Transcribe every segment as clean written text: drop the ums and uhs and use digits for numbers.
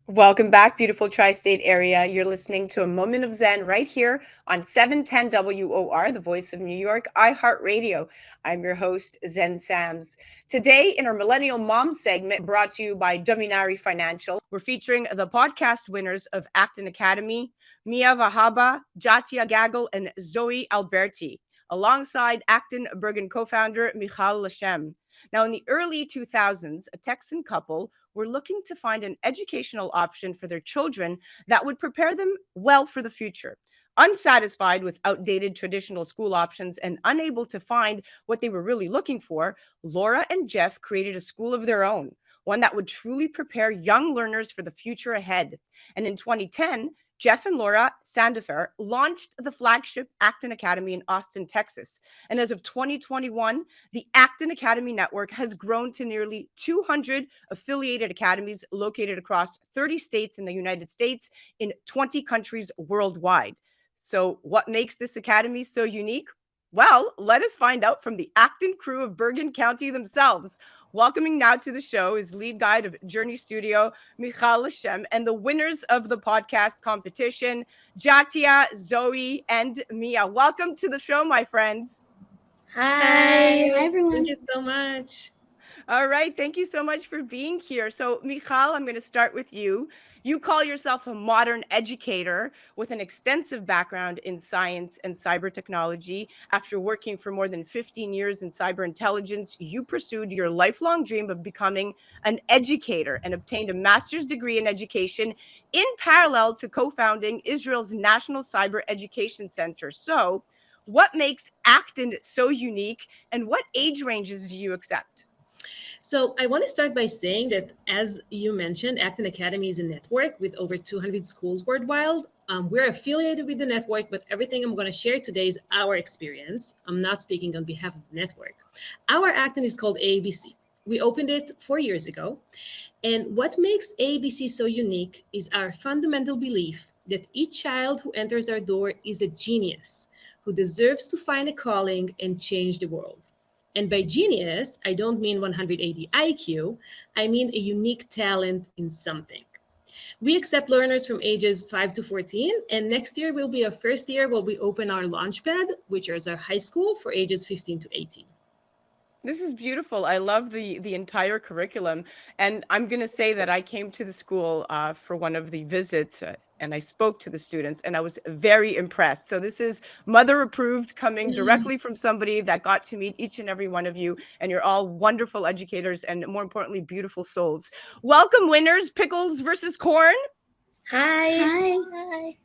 Welcome back, beautiful tri state area. You're listening to a moment of Zen right here on 710 WOR, the voice of New York, iHeartRadio. I'm your host, Zen Sams. Today, in our Millennial Mom segment brought to you by Dominari Financial, we're featuring the podcast winners of Acton Academy, Mia Vahaba, Jattia Gaggl, and Zoe Alberti, alongside Acton Bergen co founder Michal Leshem. Now, in the early 2000s, a Texan couple were looking to find an educational option for their children that would prepare them well for the future. Unsatisfied with outdated traditional school options and unable to find what they were really looking for, Laura and Jeff created a school of their own, one that would truly prepare young learners for the future ahead. And in 2010, Jeff and Laura Sandifer launched the flagship Acton Academy in Austin, Texas. And as of 2021, the Acton Academy Network has grown to nearly 200 affiliated academies located across 30 states in the United States, in 20 countries worldwide. So, what makes this academy so unique? Well, let us find out from the Acton crew of Bergen County themselves. Welcoming now to the show is lead guide of Journey Studio, Micha Leshem, and the winners of the podcast competition, Jattia, Zoe, and Mia. Welcome to the show, my friends. Hi. Hi, Thank everyone. you so much. All right. Thank you so much for being here. So, Michal, I'm going to start with you. You call yourself a modern educator with an extensive background in science and cyber technology. After working for more than 15 years in cyber intelligence, you pursued your lifelong dream of becoming an educator and obtained a master's degree in education in parallel to co founding Israel's National Cyber Education Center. So, what makes Acton so unique, and what age ranges do you accept? So, I want to start by saying that, as you mentioned, Acton Academy is a network with over 200 schools worldwide. We're affiliated with the network, but everything I'm going to share today is our experience. I'm not speaking on behalf of the network. Our Acton is called ABC. We opened it 4 years ago. And what makes ABC so unique is our fundamental belief that each child who enters our door is a genius who deserves to find a calling and change the world. And by genius, I don't mean 180 IQ, I mean a unique talent in something. We accept learners from ages 5 to 14, and next year will be our first year where we open our launchpad, which is our high school for ages 15 to 18. This is beautiful. I love the entire curriculum, and I'm going to say that I came to the school for one of the visits, and I spoke to the students, and I was very impressed. So this is mother approved, coming directly from somebody that got to meet each and every one of you, and you're all wonderful educators, and more importantly, beautiful souls. Welcome, winners. Pickles versus corn. Hi. Hi.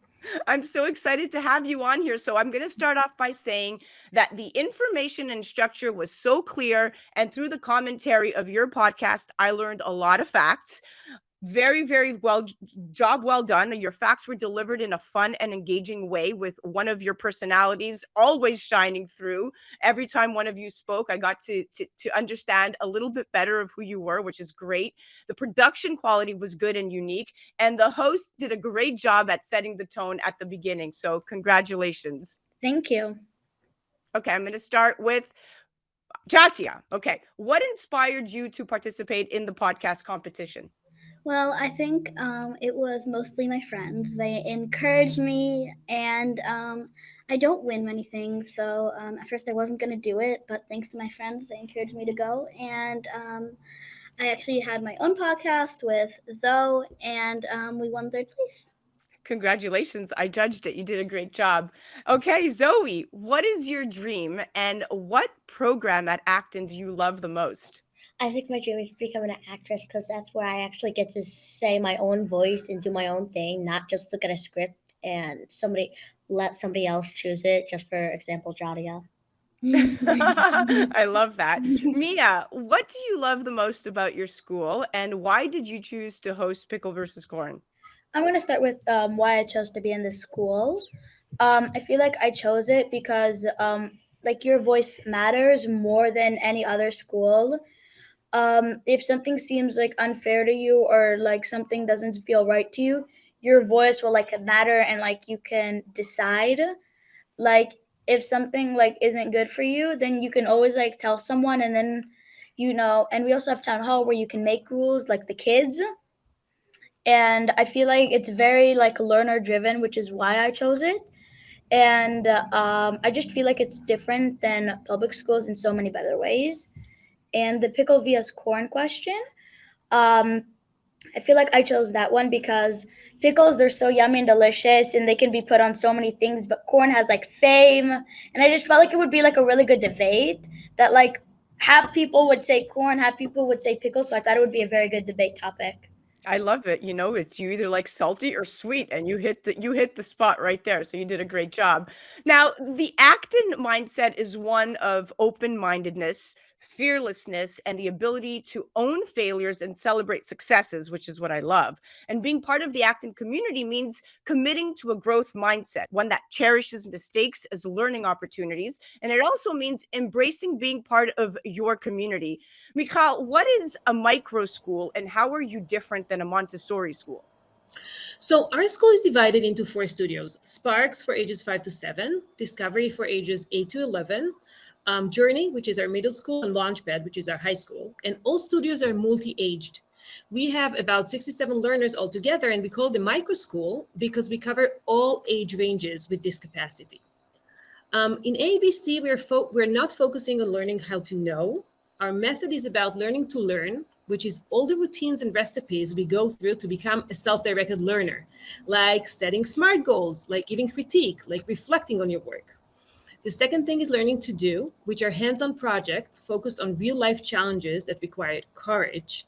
I'm so excited to have you on here. So I'm going to start off by saying that the information and structure was so clear. And through the commentary of your podcast, I learned a lot of facts. Very, very well, job well done. Your facts were delivered in a fun and engaging way, with one of your personalities always shining through. Every time one of you spoke, I got to understand a little bit better of who you were, which is great. The production quality was good and unique, and the host did a great job at setting the tone at the beginning. So congratulations. Thank you. Okay, I'm going to start with Jatia. Okay, what inspired you to participate in the podcast competition? Well, I think it was mostly my friends. They encouraged me, and I don't win many things, so at first I wasn't going to do it, but thanks to my friends, they encouraged me to go. And I actually had my own podcast with Zoe, and we won third place. Congratulations. I judged it. You did a great job. Okay, Zoe, what is your dream, and what program at Acton do you love the most? I think my dream is to become an actress because that's where I actually get to say my own voice and do my own thing, not just look at a script and somebody let somebody else choose it. Just for example, Jadia. I love that. Mia, what do you love the most about your school, and why did you choose to host Pickle versus Corn? I'm going to start with why I chose to be in this school. I feel like I chose it because like your voice matters more than any other school. If something seems like unfair to you or like something doesn't feel right to you, your voice will like matter, and like you can decide. Like if something like isn't good for you, then you can always like tell someone, and then and we also have town hall where you can make rules like the kids. and I feel like it's very like learner driven, which is why I chose it. And I just feel like it's different than public schools in so many better ways. And the pickle vs corn question, um, I feel like I chose that one because pickles, they're so yummy and delicious and they can be put on so many things, but corn has like fame. And I just felt like it would be like a really good debate that like half people would say corn, half people would say pickles. So I thought it would be a very good debate topic. I love it. You know, it's you either like salty or sweet, and you hit the spot right there. So you did a great job. Now, the Acton mindset is one of open-mindedness, fearlessness, and the ability to own failures and celebrate successes, which is what I love. And being part of the Acton community means committing to a growth mindset, one that cherishes mistakes as learning opportunities. And it also means embracing being part of your community. Michal, what is a micro school and how are you different than a Montessori school? So our school is divided into 4 studios: Sparks for ages 5 to 7, Discovery for ages 8 to 11, Journey, which is our middle school, and Launchpad, which is our high school. And all studios are multi-aged. We have about 67 learners altogether, and we call the micro school because we cover all age ranges with this capacity. In ABC, we're not focusing on learning how to know. Our method is about learning to learn, which is all the routines and recipes we go through to become a self-directed learner, like setting SMART goals, like giving critique, like reflecting on your work. The second thing is learning to do, which are hands-on projects focused on real-life challenges that require courage.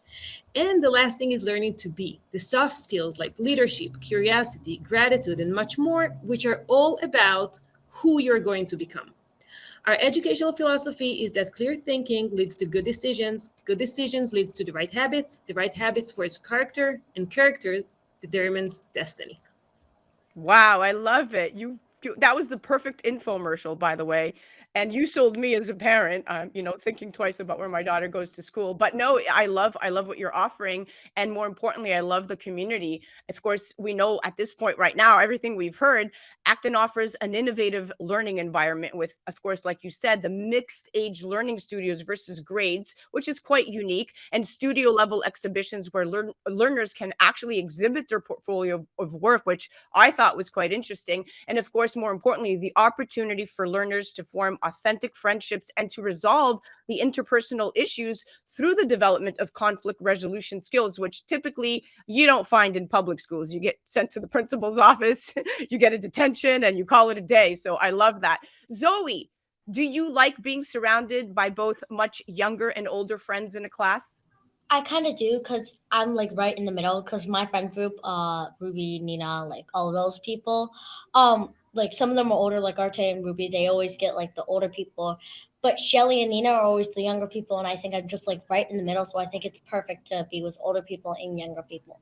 And the last thing is learning to be, the soft skills like leadership, curiosity, gratitude, and much more, which are all about who you're going to become. Our educational philosophy is that clear thinking leads to good decisions leads to the right habits for its character, and character determines destiny. Wow, I love it. That was the perfect infomercial, by the way. And you sold me as a parent, thinking twice about where my daughter goes to school. But no, I love what you're offering. And more importantly, I love the community. Of course, we know at this point right now, everything we've heard, Acton offers an innovative learning environment with, of course, like you said, the mixed age learning studios versus grades, which is quite unique, and studio level exhibitions where learners can actually exhibit their portfolio of work, which I thought was quite interesting. And of course, more importantly, the opportunity for learners to form authentic friendships and to resolve the interpersonal issues through the development of conflict resolution skills, which typically you don't find in public schools. You get sent to the principal's office, you get a detention, and you call it a day. So I love that. Zoe, do you like being surrounded by both much younger and older friends in a class? I kind of do because I'm like right in the middle. Because my friend group, Ruby, Nina, like all of those people, like some of them are older, like Arte and Ruby. They always get like the older people, but Shelly and Nina are always the younger people, and I think I'm just like right in the middle. So I think it's perfect to be with older people and younger people.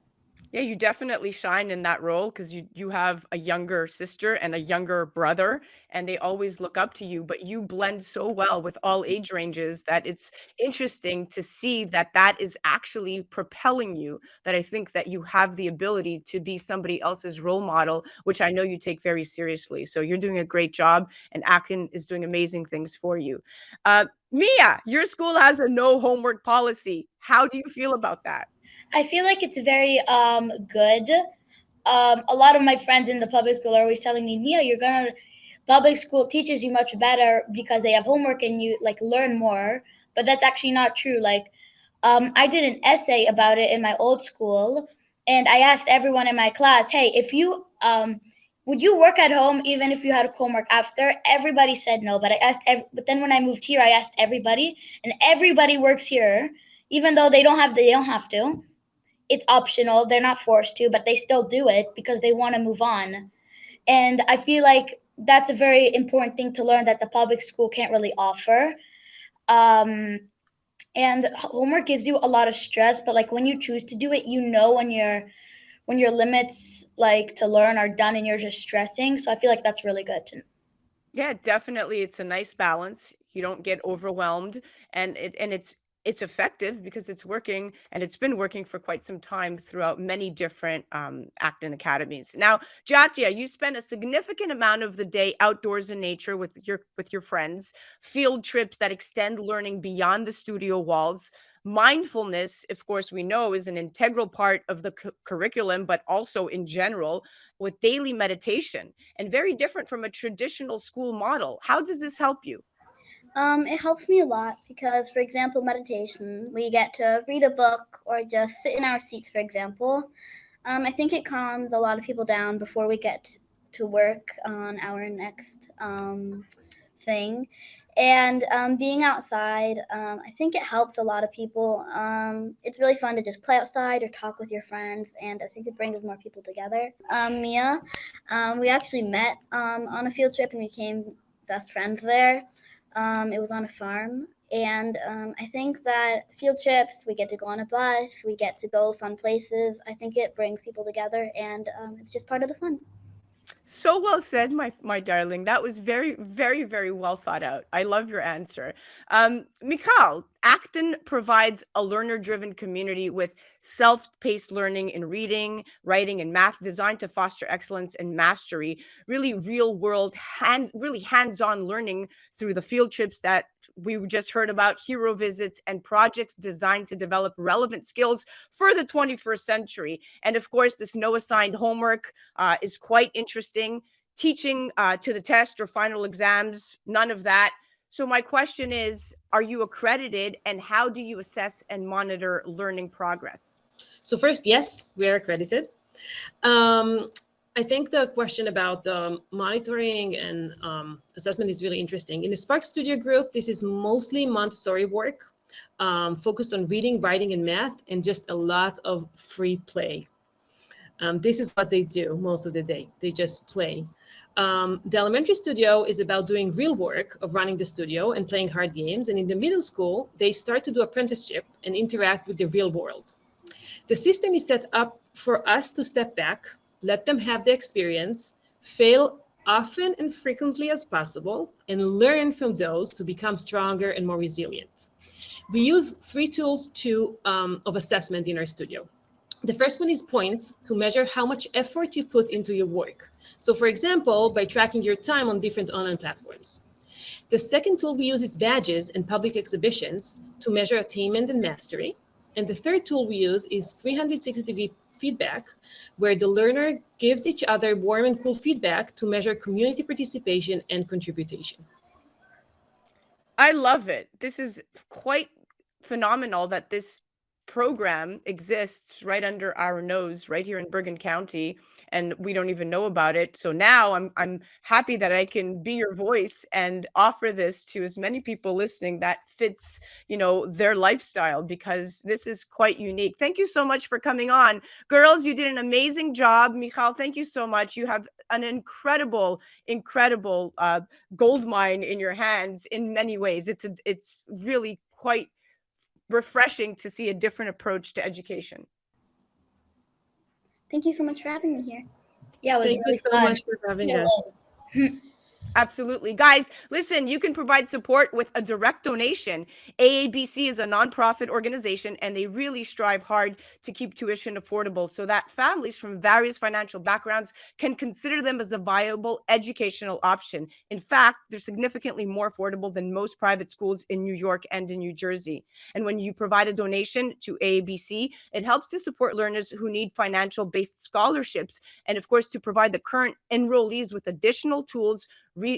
Yeah, you definitely shine in that role because you have a younger sister and a younger brother, and they always look up to you. But you blend so well with all age ranges that it's interesting to see that that is actually propelling you. That I think that you have the ability to be somebody else's role model, which I know you take very seriously. So you're doing a great job, and Acton is doing amazing things for you. Mia, your school has a no homework policy. How do you feel about that? I feel like it's very good. A lot of my friends in the public school are always telling me, Mia, you're gonna public school teaches you much better because they have homework and you like learn more. But that's actually not true. Like I did an essay about it in my old school, and I asked everyone in my class, hey, if you would you work at home even if you had homework after? Everybody said no, but but then when I moved here, I asked everybody, and everybody works here, even though they don't have to. It's optional. They're not forced to, but they still do it because they want to move on. And I feel like that's a very important thing to learn that the public school can't really offer. Um, and homework gives you a lot of stress, but like when you choose to do it, you know when your limits like to learn are done and you're just stressing. So I feel like that's really good to. Yeah, definitely. It's a nice balance. You don't get overwhelmed, and it's effective because it's working, and it's been working for quite some time throughout many different Acton academies. Now, Jattia, you spend a significant amount of the day outdoors in nature with your friends, field trips that extend learning beyond the studio walls. Mindfulness, of course, we know is an integral part of the curriculum, but also in general with daily meditation and very different from a traditional school model. How does this help you? It helps me a lot because, for example, meditation, we get to read a book or just sit in our seats, for example. I think it calms a lot of people down before we get to work on our next thing. And being outside, I think it helps a lot of people. It's really fun to just play outside or talk with your friends, and I think it brings more people together. Mia, we actually met on a field trip and became best friends there. It was on a farm. And I think that field trips, we get to go on a bus, we get to go fun places. I think it brings people together, and it's just part of the fun. So well said, my darling. That was very, very, very well thought out. I love your answer. Michal, Acton provides a learner-driven community with self-paced learning in reading, writing, and math designed to foster excellence and mastery, really real-world, really hands-on learning through the field trips that we just heard about, hero visits, and projects designed to develop relevant skills for the 21st century. And of course, this no assigned homework is quite interesting. Teaching to the test or final exams, none of that. So my question is, are you accredited, and how do you assess and monitor learning progress? So first, yes, we are accredited. I think the question about monitoring and assessment is really interesting. In the Spark Studio group, this is mostly Montessori work, focused on reading, writing, and math, and just a lot of free play. This is what they do most of the day. They just play. The elementary studio is about doing real work of running the studio and playing hard games. And in the middle school, they start to do apprenticeship and interact with the real world. The system is set up for us to step back, let them have the experience, fail often and frequently as possible, and learn from those to become stronger and more resilient. We use 3 tools of assessment in our studio. The first one is points, to measure how much effort you put into your work. So for example, by tracking your time on different online platforms. The second tool we use is badges and public exhibitions to measure attainment and mastery. And the third tool we use is 360-degree feedback, where the learner gives each other warm and cool feedback to measure community participation and contribution. I love it. This is quite phenomenal that this program exists right under our nose, right here in Bergen County, and we don't even know about it. So now I'm happy that I can be your voice and offer this to as many people listening that fits, their lifestyle, because this is quite unique. Thank you so much for coming on. Girls, you did an amazing job. Michal, thank you so much. You have an incredible, incredible gold mine in your hands in many ways. It's really quite refreshing to see a different approach to education. Thank you so much for having me here. Yeah, it was Thank really you so fun. much for having us. Absolutely. Guys, listen, you can provide support with a direct donation. AABC is a nonprofit organization, and they really strive hard to keep tuition affordable so that families from various financial backgrounds can consider them as a viable educational option. In fact, they're significantly more affordable than most private schools in New York and in New Jersey. And when you provide a donation to AABC, it helps to support learners who need financial-based scholarships, and of course, to provide the current enrollees with additional tools,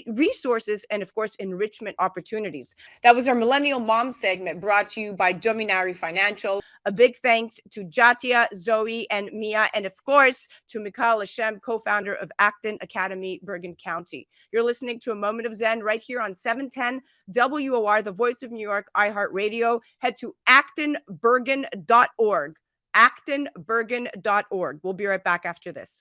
resources, and of course, enrichment opportunities. That was our Millennial Mom segment, brought to you by Dominari Financial. A big thanks to Jattia, Zoe, and Mia, and of course, to Micha Leshem, co-founder of Acton Academy, Bergen County. You're listening to A Moment of Zen right here on 710 WOR, the voice of New York, iHeartRadio. Head to actonbergen.org. actonbergen.org. We'll be right back after this.